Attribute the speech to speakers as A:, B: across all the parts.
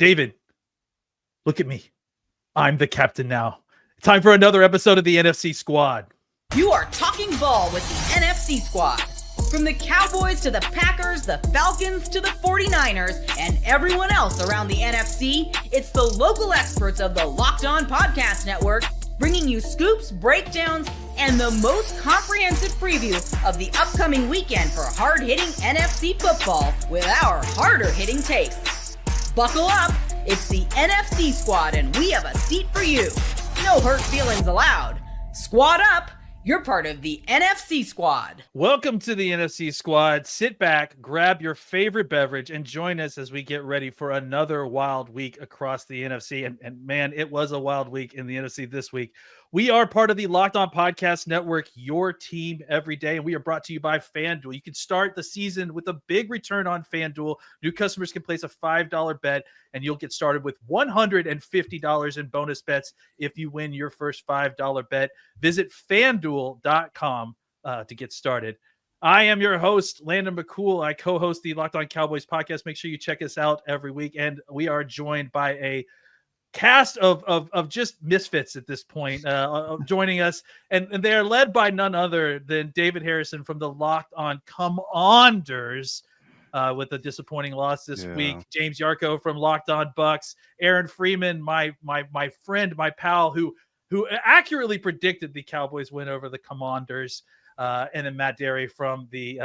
A: David, look at me. I'm the captain now. Time for another episode of the NFC Squad.
B: You are talking ball with the NFC Squad. From the Cowboys to the Packers, the Falcons to the 49ers, and everyone else around the NFC, it's the local experts of the Locked On Podcast Network bringing you scoops, breakdowns, and the most comprehensive preview of the upcoming weekend for hard-hitting NFC football with our harder-hitting takes. Buckle up, it's the NFC Squad, and we have a seat for you. No hurt feelings allowed. Squad up. You're part of the NFC Squad.
A: Welcome to the NFC Squad. Sit back, grab your favorite beverage, and join us as we get ready for another wild week across the NFC. And man, it was a wild week in the NFC this week. We are part of the Locked On Podcast Network, your team every day, and we are brought to you by FanDuel. You can start the season with a big return on FanDuel. New customers can place a $5 bet, and you'll get started with $150 in bonus bets if you win your first $5 bet. Visit FanDuel.com to get started. I am your host, Landon McCool. I co-host the Locked On Cowboys podcast. Make sure you check us out every week, and we are joined by a cast of just misfits at this point joining us, and they are led by none other than David Harrison from the Locked On Commanders with a disappointing loss this week. James Yarko from Locked On Bucks, Aaron Freeman, my friend, my pal, who accurately predicted the Cowboys win over the Commanders. And then Matt Derry from the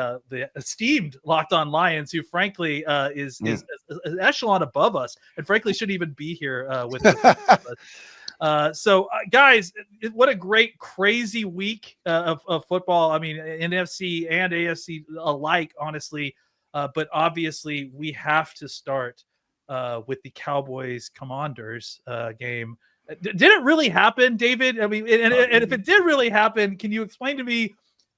A: esteemed Locked On Lions, who frankly is an echelon above us, and frankly shouldn't even be here with us. So, guys, what a great, crazy week of football. I mean, NFC and AFC alike, honestly. But obviously, we have to start with the Cowboys Commanders game. Did it really happen, David? I mean, and if it did really happen, can you explain to me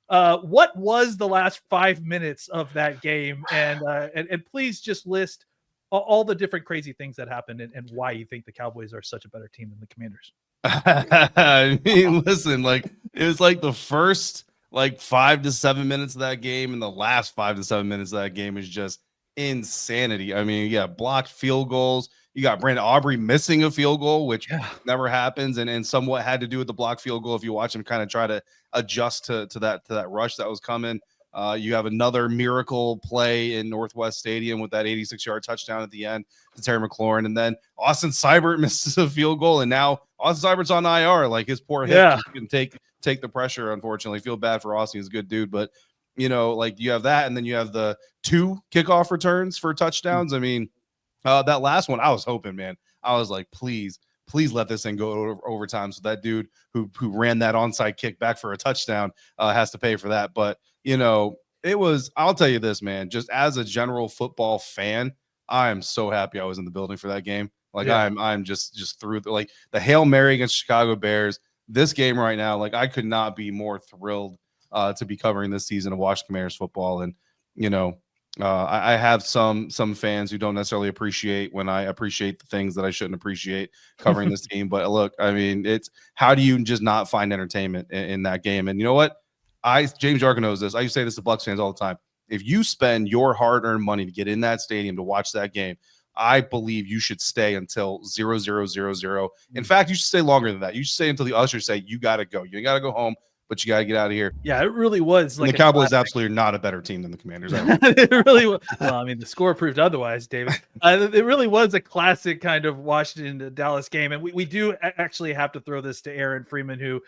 A: what was the last 5 minutes of that game, and please just list all the different crazy things that happened and why you think the Cowboys are such a better team than the Commanders.
C: I mean, listen, it was the first 5 to 7 minutes of that game, and the last 5 to 7 minutes of that game is just insanity. I mean, yeah, blocked field goals. You got Brandon Aubrey missing a field goal, which never happens, and somewhat had to do with the blocked field goal. If you watch him kind of try to adjust to that rush that was coming, you have another miracle play in Northwest Stadium with that 86-yard touchdown at the end to Terry McLaurin, and then Austin Seibert misses a field goal, and now Austin Seibert's on IR. His poor hip can take the pressure. Unfortunately, feel bad for Austin. He's a good dude, but you have that, and then you have the 2 kickoff returns for touchdowns. I mean. That last one, I was hoping, man. I was like, please let this thing go over overtime. So that dude who ran that onside kick back for a touchdown has to pay for that. But, it was, I'll tell you this, man, just as a general football fan, I am so happy I was in the building for that game. I'm just through the Hail Mary against Chicago Bears. This game right now, I could not be more thrilled to be covering this season of watching Commanders football. And, I have some fans who don't necessarily appreciate when I appreciate the things that I shouldn't appreciate covering this team. But look, I mean, it's how do you just not find entertainment in that game? And you know what? James Yarko knows this. I used to say this to Bucs fans all the time. If you spend your hard-earned money to get in that stadium to watch that game, I believe you should stay until 0-0-0-0. In fact, you should stay longer than that. You should stay until the ushers say you got to go. You got to go home. But you got to get out of here.
A: Yeah, it really was.
C: The Cowboys absolutely are not a better team than the Commanders.
A: It really was. Well, I mean, the score proved otherwise, David. It really was a classic kind of Washington Dallas game. And we do actually have to throw this to Aaron Freeman, who,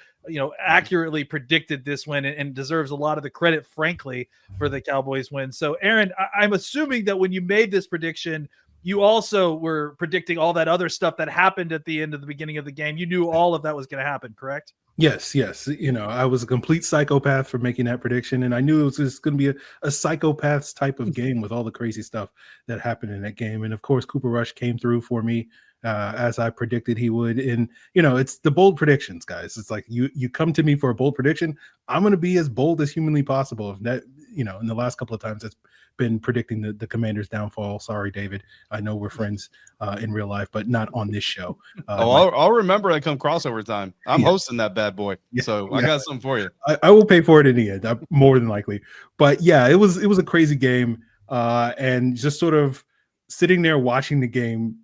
A: accurately predicted this win and deserves a lot of the credit, frankly, for the Cowboys win. So, Aaron, I'm assuming that when you made this prediction, you also were predicting all that other stuff that happened at the end of the beginning of the game. You knew all of that was going to happen, correct?
D: Yes. I was a complete psychopath for making that prediction, and I knew it was just going to be a psychopath's type of game with all the crazy stuff that happened in that game. And of course, Cooper Rush came through for me as I predicted he would. And it's the bold predictions, guys. It's you come to me for a bold prediction, I'm going to be as bold as humanly possible. If that, in the last couple of times it's been predicting the Commanders' downfall. Sorry, David. I know we're friends in real life, but not on this show.
C: I'll remember that come crossover time. I'm hosting that bad boy, so I got something for you.
D: I will pay for it in the end, more than likely. But yeah, it was a crazy game, and just sort of sitting there watching the game.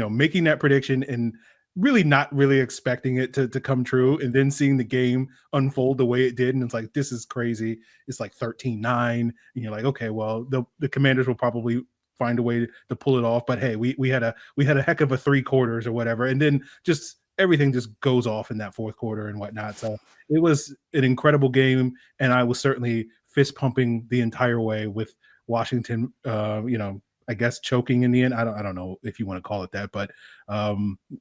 D: making that prediction and really not really expecting it to come true, and then seeing the game unfold the way it did, and it's like, this is crazy. It's like 13-9, and you're like, okay, well, the Commanders will probably find a way to pull it off, but hey, we had a heck of a 3 quarters or whatever, and then just everything just goes off in that fourth quarter and whatnot. So it was an incredible game, and I was certainly fist pumping the entire way with Washington, I guess choking in the end. I don't know if you want to call it that, but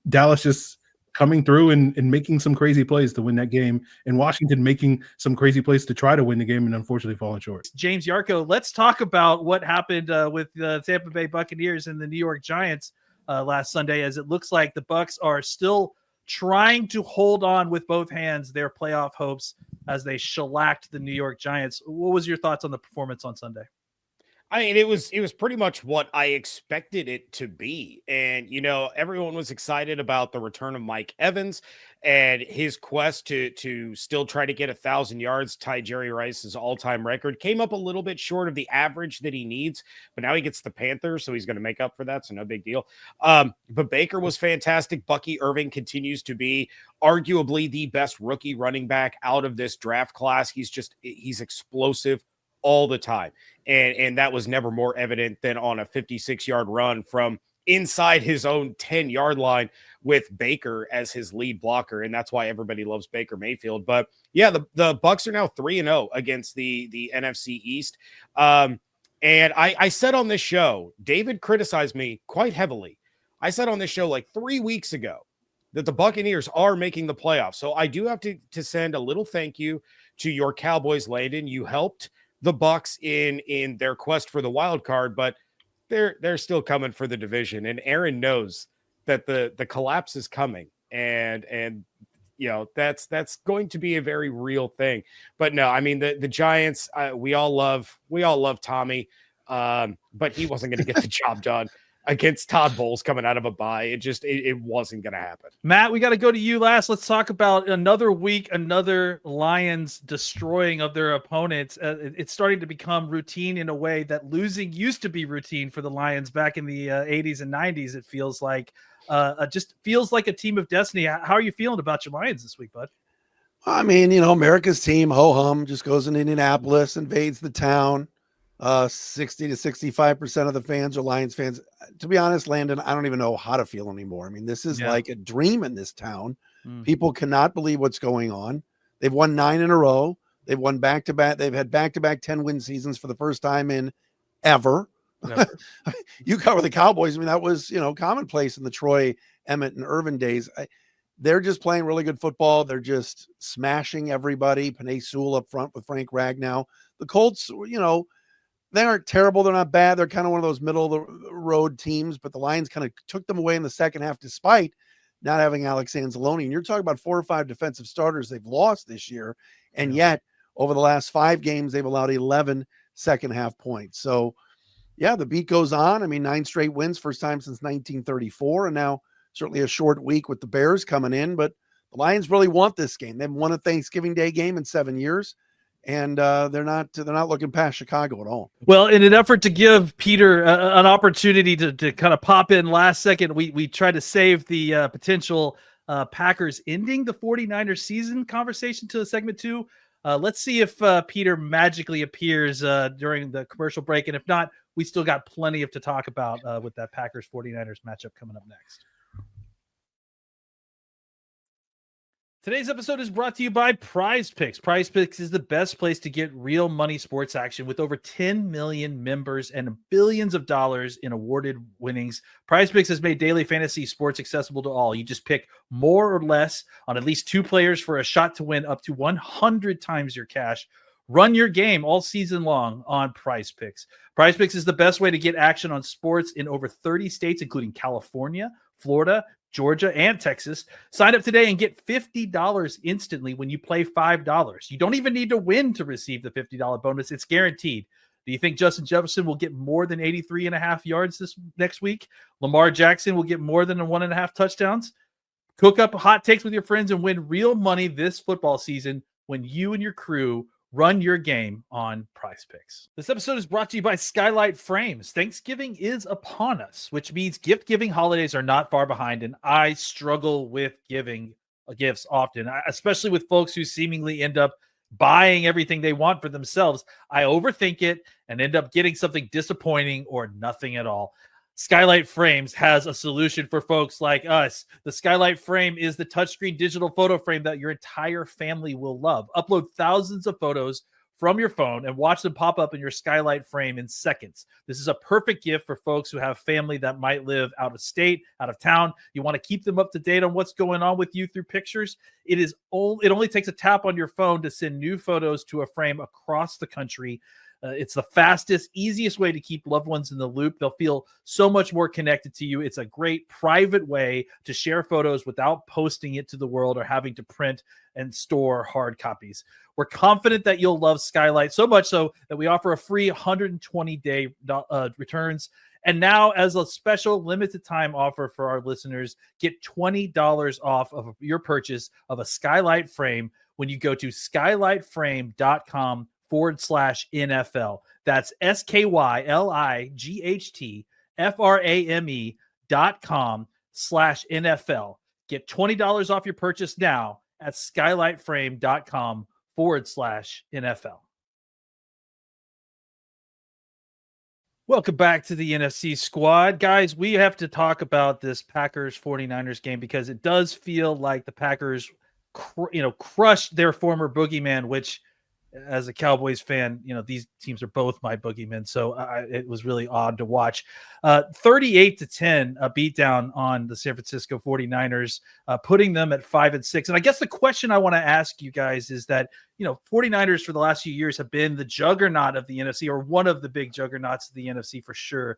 D: Dallas just coming through and making some crazy plays to win that game, and Washington making some crazy plays to try to win the game and unfortunately falling short.
A: James Yarko, let's talk about what happened with the Tampa Bay Buccaneers and the New York Giants last Sunday, as it looks like the Bucs are still trying to hold on with both hands their playoff hopes as they shellacked the New York Giants. What was your thoughts on the performance on Sunday?
E: I mean, it was pretty much what I expected it to be. And, everyone was excited about the return of Mike Evans and his quest to still try to get 1,000 yards, tie Jerry Rice's all-time record. Came up a little bit short of the average that he needs, but now he gets the Panthers, so he's going to make up for that, so no big deal. But Baker was fantastic. Bucky Irving continues to be arguably the best rookie running back out of this draft class. He's explosive all the time. And that was never more evident than on a 56-yard run from inside his own 10-yard line with Baker as his lead blocker. And that's why everybody loves Baker Mayfield. But yeah, the Bucs are now 3-0 against the NFC East. And I said on this show, David criticized me quite heavily. I said on this show like 3 weeks ago that the Buccaneers are making the playoffs. So I do have to send a little thank you to your Cowboys, Landon. You helped the Bucs in their quest for the wild card, but they're still coming for the division. And Aaron knows that the collapse is coming, and that's going to be a very real thing. But no, I mean the Giants, we all love Tommy, but he wasn't going to get the job done against Todd Bowles coming out of a bye. It wasn't going to happen.
A: Matt, we got to go to you last. Let's talk about another week, another Lions destroying of their opponents. It's starting to become routine in a way that losing used to be routine for the Lions back in the 80s and 90s. It feels like just feels like a team of destiny. How are you feeling about your Lions this week, bud?
F: I mean, America's team, ho-hum, just goes in Indianapolis, invades the town. 60 to 65% of the fans are Lions fans. To be honest, Landon, I don't even know how to feel anymore. I mean, this is like a dream in this town. People cannot believe what's going on. They've won 9 in a row. They've won back-to-back. They've had back-to-back 10-win seasons for the first time in ever. You cover the Cowboys. I mean, that was, commonplace in the Troy, Emmett, and Irvin days. They're just playing really good football. They're just smashing everybody. Panay Sewell up front with Frank Ragnow. The Colts, they aren't terrible. They're not bad. They're kind of one of those middle of the road teams, but the Lions kind of took them away in the second half despite not having Alex Anzalone. And you're talking about 4 or 5 defensive starters they've lost this year. And yet over the last 5 games, they've allowed 11 second half points. So yeah, the beat goes on. I mean, 9 straight wins, first time since 1934. And now certainly a short week with the Bears coming in, but the Lions really want this game. They've won a Thanksgiving Day game in 7 years. And they're not looking past Chicago at all.
A: Well, in an effort to give Peter an opportunity to kind of pop in last second, we try to save the potential Packers ending the 49ers season conversation to segment 2. Let's see if Peter magically appears during the commercial break. And if not, we still got plenty to talk about with that Packers 49ers matchup coming up next. Today's episode is brought to you by PrizePicks. PrizePicks is the best place to get real money sports action with over 10 million members and billions of dollars in awarded winnings. PrizePicks has made daily fantasy sports accessible to all. You just pick more or less on at least 2 players for a shot to win up to 100 times your cash. Run your game all season long on PrizePicks. PrizePicks is the best way to get action on sports in over 30 states, including California, Florida, Georgia, and Texas. Sign up today and get $50 instantly when you play $5. You don't even need to win to receive the $50 bonus. It's guaranteed. Do you think Justin Jefferson will get more than 83.5 yards this next week? Lamar Jackson will get more than 1.5 touchdowns? Cook up hot takes with your friends and win real money this football season when you and your crew Run your game on PrizePicks. This episode is brought to you by Skylight Frames. Thanksgiving is upon us, which means gift-giving holidays are not far behind, and I struggle with giving gifts often, especially with folks who seemingly end up buying everything they want for themselves. I overthink it and end up getting something disappointing or nothing at all. Skylight Frames has a solution for folks like us. The Skylight Frame is the touchscreen digital photo frame that your entire family will love. Upload thousands of photos from your phone and watch them pop up in your Skylight Frame in seconds. This is a perfect gift for folks who have family that might live out of state, out of town. You want to keep them up to date on what's going on with you through pictures. It only takes a tap on your phone to send new photos to a frame across the country. It's the fastest, easiest way to keep loved ones in the loop. They'll feel so much more connected to you. It's a great private way to share photos without posting it to the world or having to print and store hard copies. We're confident that you'll love Skylight, so much so that we offer a free 120-day returns. And now, as a special limited time offer for our listeners, get $20 off of your purchase of a Skylight Frame when you go to skylightframe.com/NFL. That's SKYLIGHTFRAME.com/NFL. Get $20 off your purchase now at skylightframe.com/NFL. Welcome back to the NFC Squad. Guys, we have to talk about this Packers 49ers game because it does feel like the Packers crushed their former boogeyman, which, as a Cowboys fan, these teams are both my boogeymen. So it was really odd to watch. 38-10, a beatdown on the San Francisco 49ers, putting them at 5-6. And I guess the question I want to ask you guys is that, 49ers for the last few years have been the juggernaut of the NFC, or one of the big juggernauts of the NFC for sure.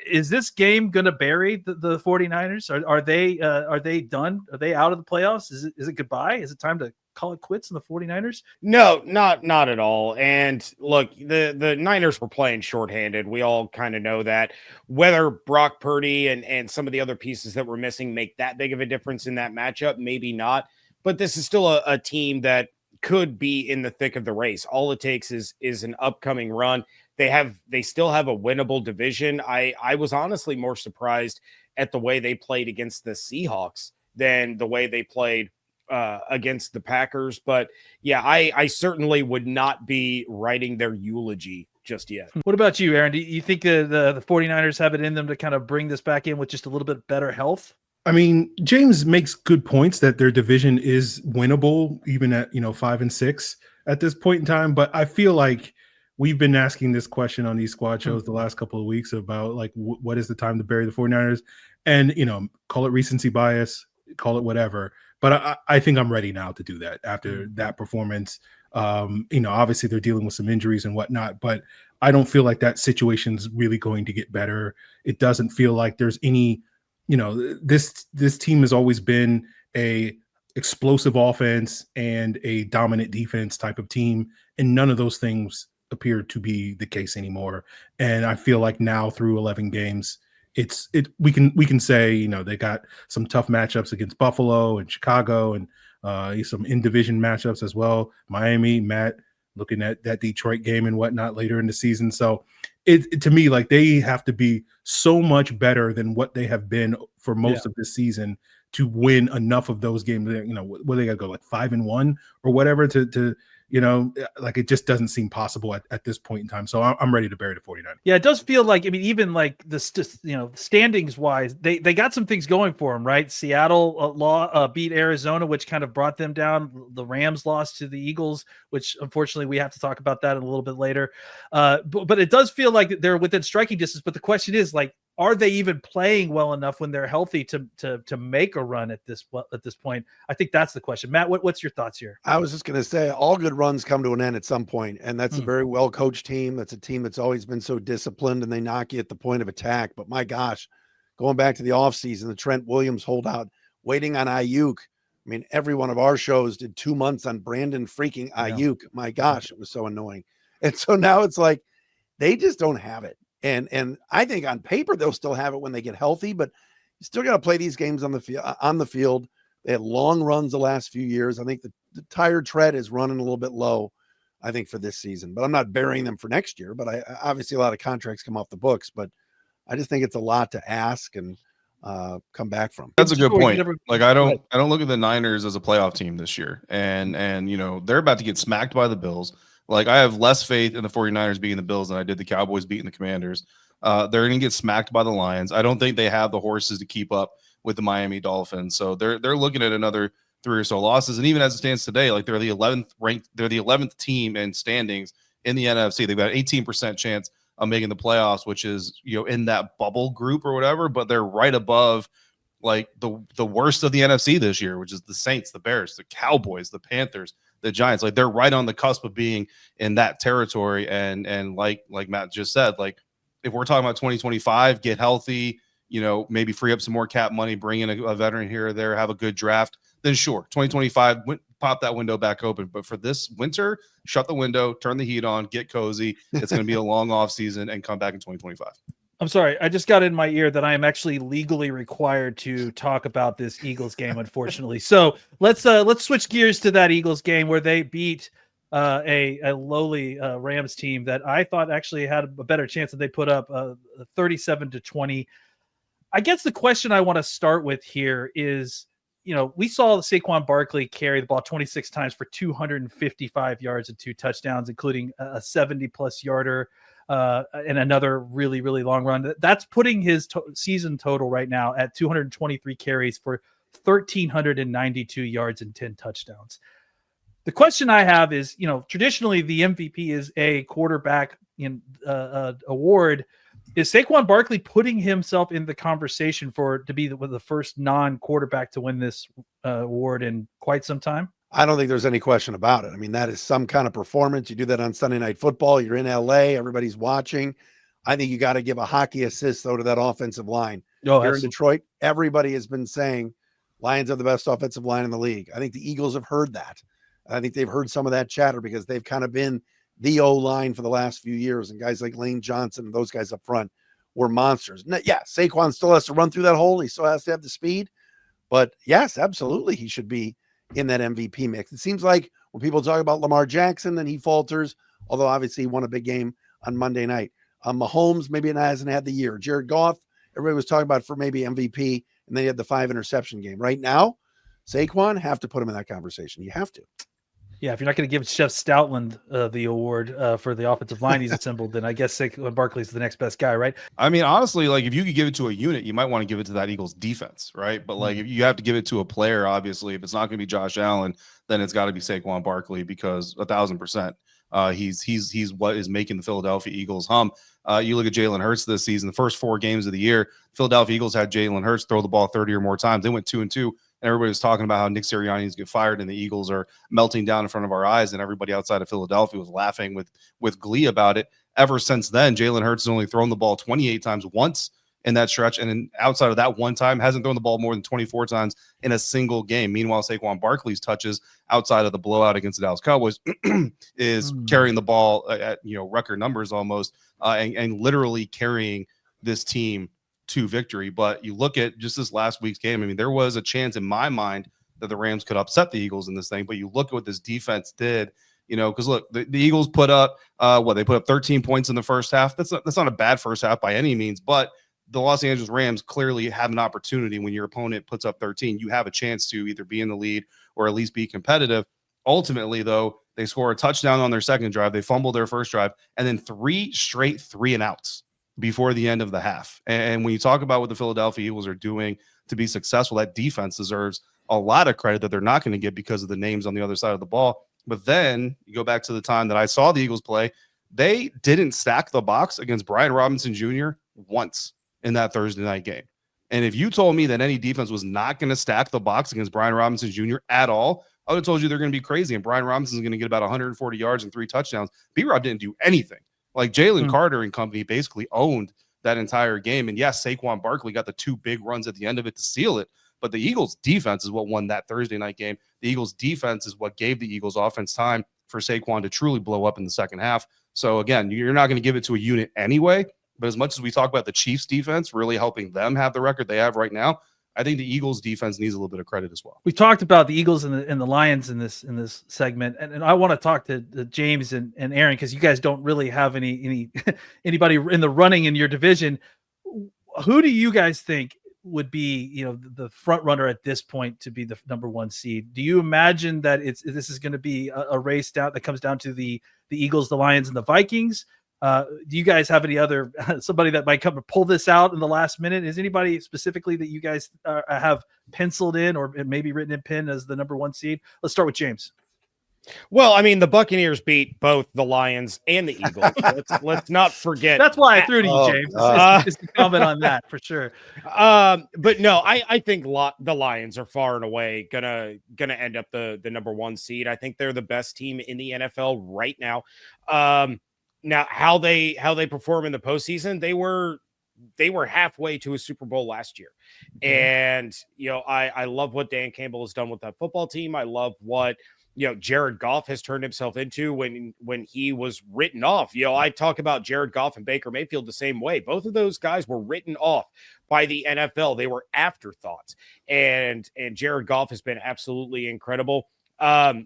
A: Is this game going to bury the 49ers? Are they done? Are they out of the playoffs? Is it goodbye? Is it time to call it quits in the 49ers?
E: No, not at all. And look, the Niners were playing shorthanded. We all kind of know that. Whether Brock Purdy and some of the other pieces that were missing make that big of a difference in that matchup, maybe not. But this is still a team that could be in the thick of the race. All it takes is an upcoming run. They still have a winnable division. I was honestly more surprised at the way they played against the Seahawks than the way they played against the Packers. But yeah, I certainly would not be writing their eulogy just yet.
A: What about you, Aaron? Do you think the 49ers have it in them to kind of bring this back in with just a little bit better health?
D: I mean, James makes good points that their division is winnable, even at 5-6 at this point in time. But I feel like we've been asking this question on these squad shows the last couple of weeks about like what is the time to bury the 49ers, and call it recency bias, call it whatever. But I think I'm ready now to do that after that performance. Obviously they're dealing with some injuries and whatnot, but I don't feel like that situation's really going to get better. It doesn't feel like there's any. This team has always been a explosive offense and a dominant defense type of team, and none of those things appear to be the case anymore. And I feel like now through 11 games, we can say they got some tough matchups against Buffalo and Chicago, and some in division matchups as well. Miami, Matt looking at that Detroit game and whatnot later in the season. So to me, like, they have to be so much better than what they have been for most of this season to win enough of those games. Where they got to go like 5-1 or whatever to like, it just doesn't seem possible at this point in time. So I'm ready to bury the 49ers.
A: Yeah, it does feel like, even like standings wise, they got some things going for them, right? Seattle beat Arizona, which kind of brought them down. The Rams lost to the Eagles, which unfortunately we have to talk about that a little bit later. But it does feel like they're within striking distance. But the question is, like, are they even playing well enough when they're healthy to make a run at this point? I think that's the question. Matt, what's your thoughts here?
F: I was just going to say, all good runs come to an end at some point, and that's a very well coached team. That's a team that's always been so disciplined, and they knock you at the point of attack. But my gosh, going back to the offseason, the Trent Williams holdout, waiting on Ayuk. I mean, every one of our shows did 2 months on Brandon freaking Ayuk. Yeah. My gosh, it was so annoying. And so now it's like they just don't have it. And I think on paper they'll still have it when they get healthy, but you still got to play these games on the field. They had long runs the last few years. I think the tire tread is running a little bit low. I think, for this season. But I'm not burying them for next year. But I obviously a lot of contracts come off the books. But I just think it's a lot to ask and come back from.
C: That's a good point. Like I don't look at the Niners as a playoff team this year. And they're about to get smacked by the Bills. Like I have less faith in the 49ers beating the Bills than I did the Cowboys beating the Commanders. They're going to get smacked by the Lions. I don't think they have the horses to keep up with the Miami Dolphins. So they're looking at another 3 or so losses. And even as it stands today, like they're the 11th ranked, they're the 11th team in standings in the NFC. They've got an 18% chance of making the playoffs, which is, in that bubble group or whatever, but they're right above like the worst of the NFC this year, which is the Saints, the Bears, the Cowboys, the Panthers, the Giants. Like they're right on the cusp of being in that territory. And like Matt just said, like if we're talking about 2025, get healthy, maybe free up some more cap money, bring in a veteran here or there, have a good draft, then sure, 2025, pop that window back open. But for this winter, shut the window, turn the heat on, get cozy. It's going to be a long off season and come back in 2025.
A: I'm sorry. I just got in my ear that I am actually legally required to talk about this Eagles game, unfortunately. So let's switch gears to that Eagles game where they beat a lowly Rams team that I thought actually had a better chance that they put up 37-20. I guess the question I want to start with here is, we saw Saquon Barkley carry the ball 26 times for 255 yards and 2 touchdowns, including a 70-plus yarder and another really, really long run. That's putting his season total right now at 223 carries for 1,392 yards and 10 touchdowns. The question I have is, traditionally the MVP is a quarterback award. Is Saquon Barkley putting himself in the conversation to be the first non-quarterback to win this award in quite some time?
F: I don't think there's any question about it. I mean, that is some kind of performance. You do that on Sunday Night Football. You're in LA. Everybody's watching. I think you got to give a hockey assist, though, to that offensive line. Here in Detroit, everybody has been saying Lions have the best offensive line in the league. I think the Eagles have heard that. I think they've heard some of that chatter because they've kind of been the O-line for the last few years, and guys like Lane Johnson and those guys up front were monsters. Yeah, Saquon still has to run through that hole. He still has to have the speed. But, yes, absolutely, he should be in that MVP mix. It seems like when people talk about Lamar Jackson, then he falters, although obviously he won a big game on Monday night. Mahomes maybe hasn't had the year. Jared Goff, everybody was talking about for maybe MVP, and then he had the 5-interception game. Right now, Saquon, have to put him in that conversation. You have to.
A: Yeah, if you're not going to give Chef Stoutland the award for the offensive line he's assembled, then I guess Saquon Barkley's the next best guy, right?
C: I mean, honestly, like if you could give it to a unit, you might want to give it to that Eagles defense, right? But like if you have to give it to a player, obviously, if it's not going to be Josh Allen, then it's got to be Saquon Barkley because 1,000%. He's what is making the Philadelphia Eagles hum. You look at Jalen Hurts this season, the first 4 games of the year, Philadelphia Eagles had Jalen Hurts throw the ball 30 or more times. They went 2-2. And everybody was talking about how Nick Sirianni's get fired and the Eagles are melting down in front of our eyes. And everybody outside of Philadelphia was laughing with glee about it. Ever since then, Jalen Hurts has only thrown the ball 28 times once in that stretch. And then outside of that one time, hasn't thrown the ball more than 24 times in a single game. Meanwhile, Saquon Barkley's touches outside of the blowout against the Dallas Cowboys is carrying the ball at record numbers almost and literally carrying this team to victory. But you look at just this last week's game, I mean, there was a chance in my mind that the Rams could upset the Eagles in this thing, but you look at what this defense did, because look, the Eagles put up they put up 13 points in the first half. That's not a bad first half by any means, but the Los Angeles Rams clearly have an opportunity. When your opponent puts up 13, you have a chance to either be in the lead or at least be competitive. Ultimately, though, they score a touchdown on their second drive, they fumble their first drive, and then 3 straight 3-and-outs before the end of the half. And when you talk about what the Philadelphia Eagles are doing to be successful, that defense deserves a lot of credit that they're not going to get because of the names on the other side of the ball. But then you go back to the time that I saw the Eagles play, they didn't stack the box against Brian Robinson Jr. once in that Thursday night game. And if you told me that any defense was not going to stack the box against Brian Robinson Jr. at all, I would have told you they're going to be crazy. And Brian Robinson's going to get about 140 yards and 3 touchdowns. B-Rob didn't do anything. Like Jalen Carter and company basically owned that entire game. And yes, Saquon Barkley got the 2 big runs at the end of it to seal it. But the Eagles defense is what won that Thursday night game. The Eagles defense is what gave the Eagles offense time for Saquon to truly blow up in the second half. So again, you're not going to give it to a unit anyway. But as much as we talk about the Chiefs defense really helping them have the record they have right now, I think the Eagles defense needs a little bit of credit as well.
A: We talked about the Eagles and the Lions in this segment, and I want to talk to James and Aaron, because you guys don't really have any anybody in the running in your division. Who do you guys think would be, the front runner at this point to be the number 1 seed? Do you imagine that this is going to be a race that comes down to the Eagles, the Lions, and the Vikings? Do you guys have any other somebody that might come and pull this out in the last minute? Is anybody specifically that you guys have penciled in or maybe written in pen as the number 1 seed? Let's start with James.
E: Well, I mean, the Buccaneers beat both the Lions and the Eagles. Let's not forget.
A: That's why I threw to you, James. Just to comment on that for sure.
E: But no, I think the Lions are far and away gonna end up the number 1 seed. I think they're the best team in the NFL right now. Now, how they perform in the postseason, they were halfway to a Super Bowl last year. And, I love what Dan Campbell has done with that football team. I love what, Jared Goff has turned himself into when he was written off. I talk about Jared Goff and Baker Mayfield the same way. Both of those guys were written off by the NFL. They were afterthoughts. And Jared Goff has been absolutely incredible. I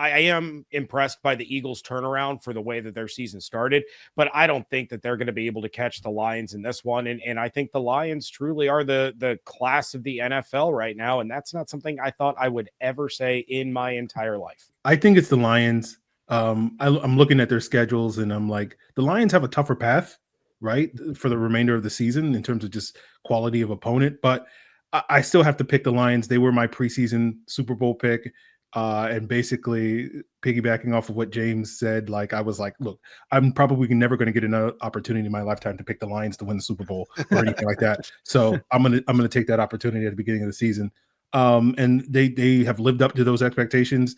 E: am impressed by the Eagles' turnaround for the way that their season started, but I don't think that they're going to be able to catch the Lions in this one. And I think the Lions truly are the class of the NFL right now. And that's not something I thought I would ever say in my entire life.
D: I think it's the Lions. I'm looking at their schedules and I'm like, the Lions have a tougher path, right, for the remainder of the season in terms of just quality of opponent. But I still have to pick the Lions. They were my preseason Super Bowl pick. And basically piggybacking off of what James said, I was like, look, I'm probably never going to get another opportunity in my lifetime to pick the Lions to win the Super Bowl or anything like that. So I'm gonna take that opportunity at the beginning of the season. And they have lived up to those expectations.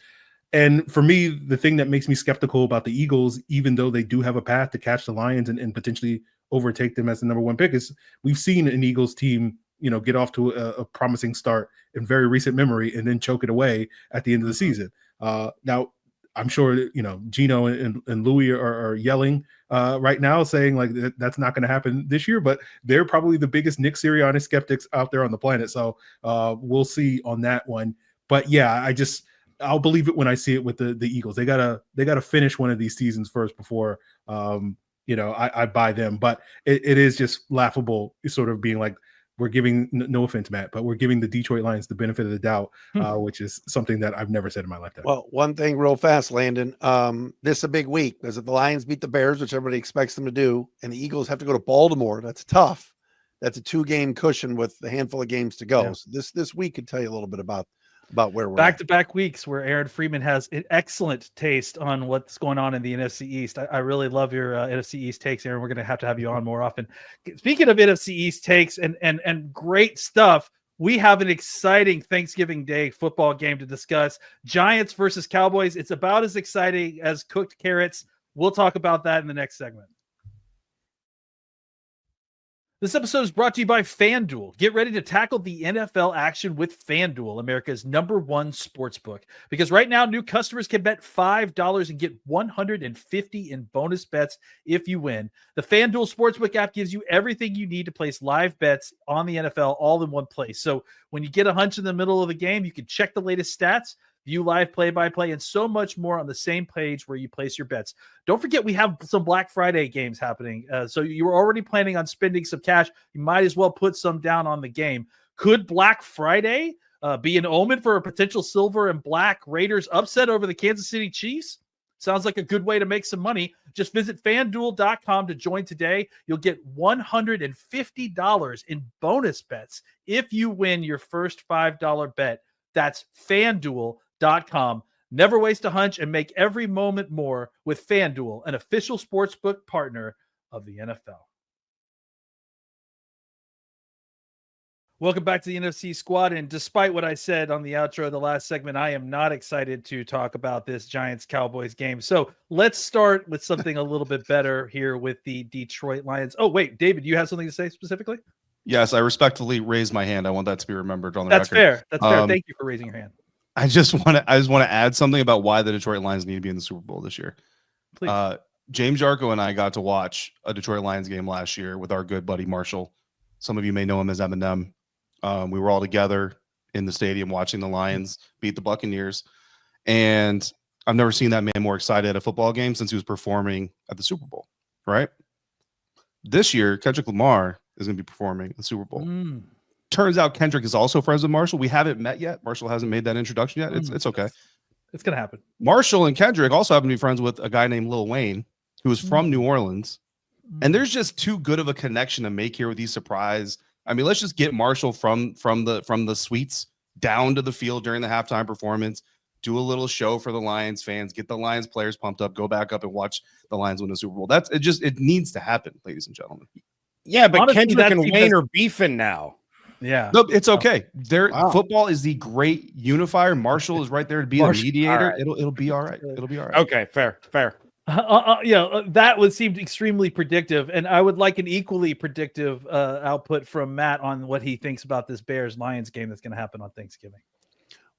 D: And for me, the thing that makes me skeptical about the Eagles, even though they do have a path to catch the Lions and potentially overtake them as the number 1 pick, is we've seen an Eagles team get off to a promising start in very recent memory and then choke it away at the end of the season. Now, I'm sure, Gino and Louis are yelling right now saying that's not going to happen this year, but they're probably the biggest Nick Sirianni skeptics out there on the planet. So we'll see on that one. But yeah, I'll believe it when I see it with the Eagles. They gotta finish one of these seasons first before, I buy them. But it is just laughable sort of being like, we're giving, no offense, Matt, but we're giving the Detroit Lions the benefit of the doubt, which is something that I've never said in my lifetime.
F: Well, one thing real fast, Landon, this is a big week because if the Lions beat the Bears, which everybody expects them to do, and the Eagles have to go to Baltimore, that's tough. That's a 2-game cushion with a handful of games to go. Yeah. So this week could tell you a little bit about where we're
A: back-to-back weeks where Aaron Freeman has an excellent taste on what's going on in the NFC East. I really love your NFC East takes, Aaron. We're going to have you on more often. Speaking of NFC East takes and great stuff, we have an exciting Thanksgiving Day football game to discuss. Giants versus Cowboys. It's about as exciting as cooked carrots. We'll talk about that in the next segment. This episode is brought to you by FanDuel. Get ready to tackle the NFL action with FanDuel, America's #1 sportsbook. Because right now, new customers can bet $5 and get $150 in bonus bets if you win. The FanDuel Sportsbook app gives you everything you need to place live bets on the NFL all in one place. So when you get a hunch in the middle of the game, you can check the latest stats, view live play-by-play, and so much more on the same page where you place your bets. Don't forget, we have some Black Friday games happening. So you were already planning on spending some cash. You might as well put some down on the game. Could Black Friday be an omen for a potential silver and black Raiders upset over the Kansas City Chiefs? Sounds like a good way to make some money. Just visit FanDuel.com to join today. You'll get $150 in bonus bets if you win your first $5 bet. That's FanDuel.com. Never waste a hunch and make every moment more with FanDuel, an official sportsbook partner of the NFL. Welcome back to the NFC Squad. And despite what I said on the outro of the last segment, I am not excited to talk about this Giants-Cowboys game. So let's start with something a little bit better here with the Detroit Lions. Oh, wait, David, you have something to say specifically?
C: Yes, I respectfully raised my hand. I want that to be remembered on the
A: record.
C: Fair.
A: That's fair. Thank you for raising your hand.
C: I just want to add something about why the Detroit Lions need to be in the Super Bowl this year.
A: Please.
C: James Jarko and I got to watch a Detroit Lions game last year with our good buddy Marshall. Some of you may know him as Eminem. We were all together in the stadium watching the Lions beat the Buccaneers. And I've never seen that man more excited at a football game since he was performing at the Super Bowl, right? This year, Kendrick Lamar is going to be performing at the Super Bowl. Turns out Kendrick is also friends with Marshall. We haven't met yet. Marshall hasn't made that introduction yet. It's okay.
A: It's going to happen.
C: Marshall and Kendrick also happen to be friends with a guy named Lil Wayne, who is from New Orleans. And there's just too good of a connection to make here with these surprise. I mean, let's just get Marshall from the suites down to the field during the halftime performance, do a little show for the Lions fans, get the Lions players pumped up, go back up and watch the Lions win the Super Bowl. It needs to happen, ladies and gentlemen.
E: Yeah, but
A: Honestly,
E: Kendrick and Wayne are beefing now.
A: Yeah.
C: No, it's okay. Football is the great unifier. Marshall is right there to be the mediator.
E: Right.
C: It'll be all right. It'll be all right.
E: Okay, fair.
A: That seemed extremely predictive, and I would like an equally predictive output from Matt on what he thinks about this Bears-Lions game that's going to happen on Thanksgiving.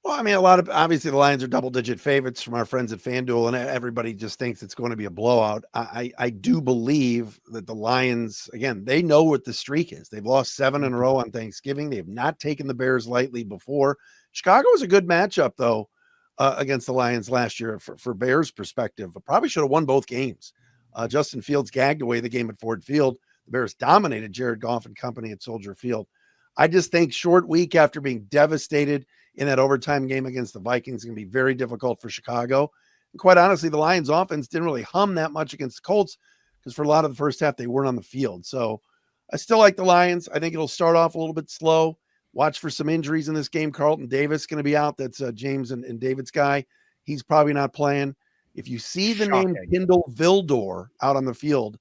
F: Well, I mean, obviously the Lions are double-digit favorites from our friends at FanDuel, and everybody just thinks it's going to be a blowout. I do believe that the Lions, again, they know what the streak is. They've lost 7 in a row on Thanksgiving. They have not taken the Bears lightly before. Chicago was a good matchup, though, against the Lions last year for Bears' perspective. Probably should have won both games. Justin Fields gagged away the game at Ford Field. The Bears dominated Jared Goff and company at Soldier Field. I just think short week after being devastated in that overtime game against the Vikings is going to be very difficult for Chicago. And quite honestly, the Lions offense didn't really hum that much against the Colts because for a lot of the first half, they weren't on the field. So I still like the Lions. I think it'll start off a little bit slow. Watch for some injuries in this game. Carlton Davis going to be out. That's James and David's guy. He's probably not playing. If you see the name Kendall Vildor out on the field,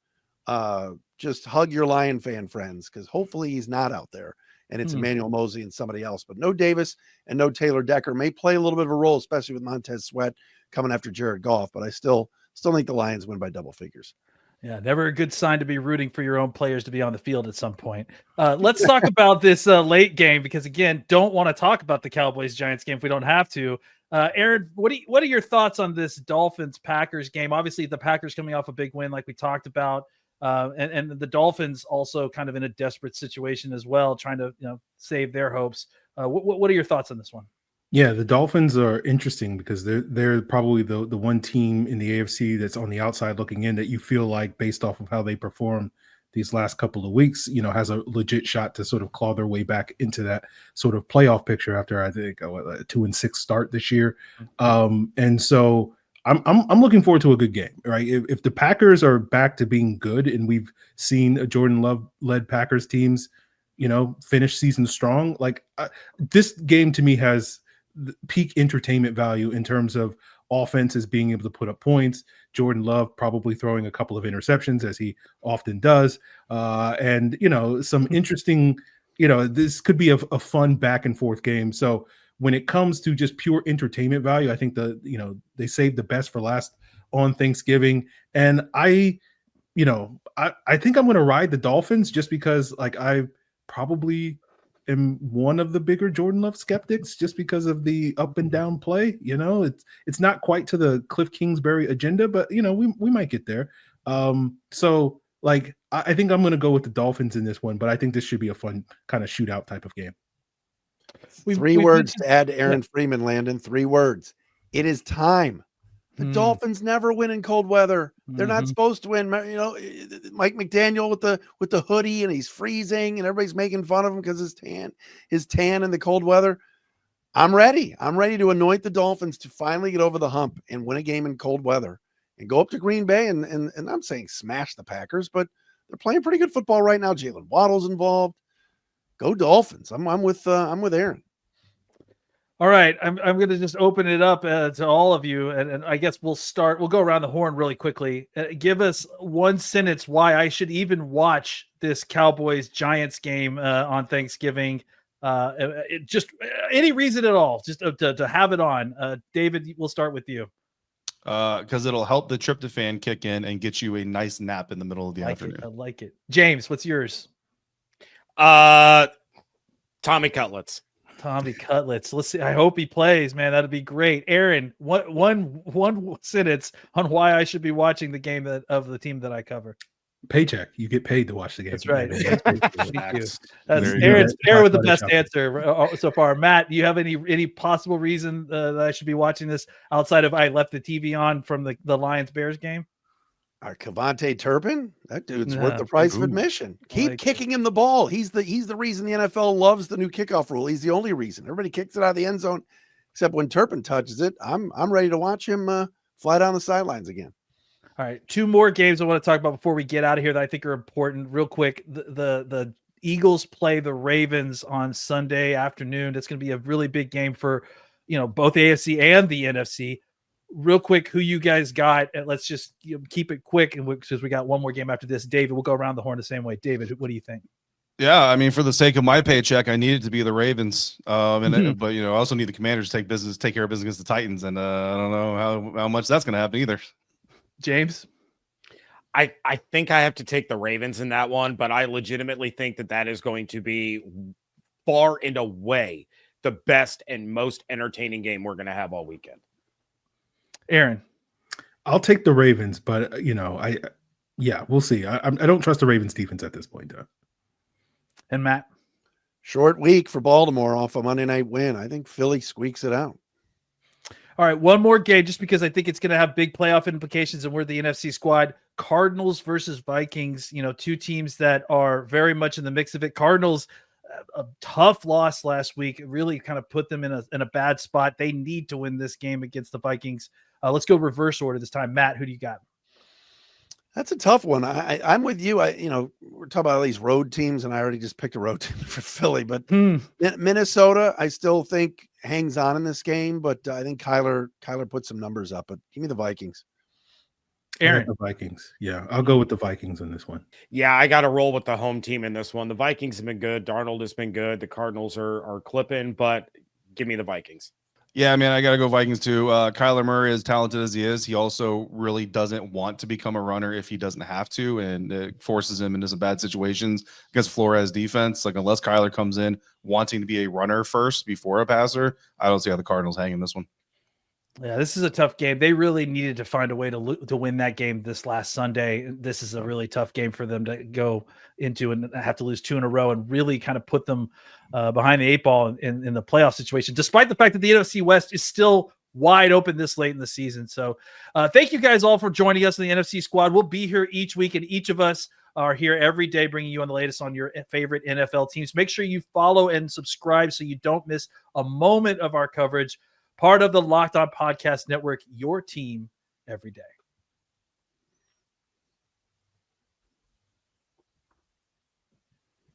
F: just hug your Lion fan friends because hopefully he's not out there. And it's Emmanuel Mosley and somebody else. But no Davis and no Taylor Decker may play a little bit of a role, especially with Montez Sweat coming after Jared Goff. But I still think the Lions win by double figures.
A: Yeah, never a good sign to be rooting for your own players to be on the field at some point. Let's talk about this late game because, again, don't want to talk about the Cowboys-Giants game if we don't have to. Aaron, what are your thoughts on this Dolphins-Packers game? Obviously, the Packers coming off a big win like we talked about. And the Dolphins also kind of in a desperate situation as well, trying to save their hopes. What are your thoughts on this one?
D: Yeah, the Dolphins are interesting because they're probably the one team in the AFC that's on the outside looking in that you feel like based off of how they perform these last couple of weeks, has a legit shot to sort of claw their way back into that sort of playoff picture after I think a 2-6 start this year. And so I'm looking forward to a good game, right? If the Packers are back to being good, and we've seen a Jordan Love-led Packers teams, finish season strong, this game to me has peak entertainment value in terms of offenses being able to put up points. Jordan Love probably throwing a couple of interceptions as he often does, and some interesting. This could be a fun back and forth game. So when it comes to just pure entertainment value, I think they saved the best for last on Thanksgiving. And I think I'm going to ride the Dolphins just because I probably am one of the bigger Jordan Love skeptics just because of the up and down play. It's not quite to the Cliff Kingsbury agenda, but we might get there. So I think I'm going to go with the Dolphins in this one, but I think this should be a fun kind of shootout type of game.
F: Three words to add to Aaron Freeman, Landon. 3 words. It is time. The Dolphins never win in cold weather. They're not supposed to win. Mike McDaniel with the hoodie and he's freezing and everybody's making fun of him because his tan in the cold weather. I'm ready. I'm ready to anoint the Dolphins to finally get over the hump and win a game in cold weather and go up to Green Bay and I'm saying smash the Packers, but they're playing pretty good football right now. Jalen Waddle's involved. Go Dolphins. I'm with Aaron.
A: All right, I'm going to just open it up to all of you, and I guess we'll go around the horn really quickly. Give us one sentence why I should even watch this Cowboys-Giants game on Thanksgiving. Just any reason at all, just to have it on. David, we'll start with you.
C: Because it'll help the tryptophan kick in and get you a nice nap in the middle of the afternoon.
A: I like it. James, what's yours?
E: Tommy Cutlets.
A: Tommy Cutlets. Let's see. I hope he plays, man. That'd be great. Aaron, one sentence on why I should be watching the game of the team that I cover.
D: Paycheck. You get paid to watch the game.
A: That's right.
D: Yeah,
A: Thank you. That's
C: There you
A: Aaron's Aaron with the
D: Black
A: best
D: Friday
A: answer so far. Matt, do you have any possible reason that I should be watching this outside of I left the TV on from the Lions Bears game?
F: Kavontae Turpin, that dude's
A: No.
F: worth the price of
C: Ooh.
F: admission.
A: I
F: Keep
A: like
F: kicking him the ball. He's the reason the NFL loves the new kickoff rule. He's the only reason. Everybody kicks it out of the end zone, except when Turpin touches it. I'm ready to watch him fly down the sidelines again.
A: All right, 2 more games I want to talk about before we get out of here that I think are important. Real quick, the Eagles play the Ravens on Sunday afternoon. That's going to be a really big game for both the AFC and the NFC. Real quick, who you guys got? And let's just keep it quick, and because we got one more game after this. David, we'll go around the horn the same way. David, what do you think?
C: Yeah, I mean, for the sake of my paycheck, I need it to be the Ravens. But I also need the Commanders to take care of business against the Titans, and I don't know how much that's going to happen either.
A: James?
E: I think I have to take the Ravens in that one, but I legitimately think that is going to be far and away the best and most entertaining game we're going to have all weekend.
A: Aaron?
D: I'll take the Ravens, but we'll see. I don't trust the Ravens defense at this point, though.
A: And Matt?
F: Short week for Baltimore off a Monday night win. I think Philly squeaks it out.
A: All right, one more game, just because I think it's going to have big playoff implications, and we're the NFC squad. Cardinals versus Vikings, 2 teams that are very much in the mix of it. Cardinals, a tough loss last week, really kind of put them in a bad spot. They need to win this game against the Vikings. Let's go reverse order this time. Matt, who do you got?
F: That's a tough one. I'm with you. We're talking about all these road teams, and I already just picked a road team for Philly. But Minnesota, I still think hangs on in this game. But I think Kyler put some numbers up. But give me the Vikings.
A: Aaron?
D: The Vikings. Yeah, I'll go with the Vikings in this one.
E: Yeah, I got to roll with the home team in this one. The Vikings have been good. Darnold has been good. The Cardinals are clipping, but give me the Vikings.
C: Yeah, I mean, I got to go Vikings too. Kyler Murray, as talented as he is, he also really doesn't want to become a runner if he doesn't have to, and it forces him into some bad situations against Flores defense. Like, unless Kyler comes in wanting to be a runner first before a passer, I don't see how the Cardinals hang in this one.
A: Yeah, this is a tough game. They really needed to find a way to win that game this last Sunday. This is a really tough game for them to go into and have to lose 2 in a row and really kind of put them behind the 8 ball in the playoff situation, despite the fact that the NFC West is still wide open this late in the season. So thank you guys all for joining us in the NFC Squad. We'll be here each week, and each of us are here every day bringing you on the latest on your favorite NFL teams. Make sure you follow and subscribe so you don't miss a moment of our coverage. Part of the Locked On Podcast Network, your team every day.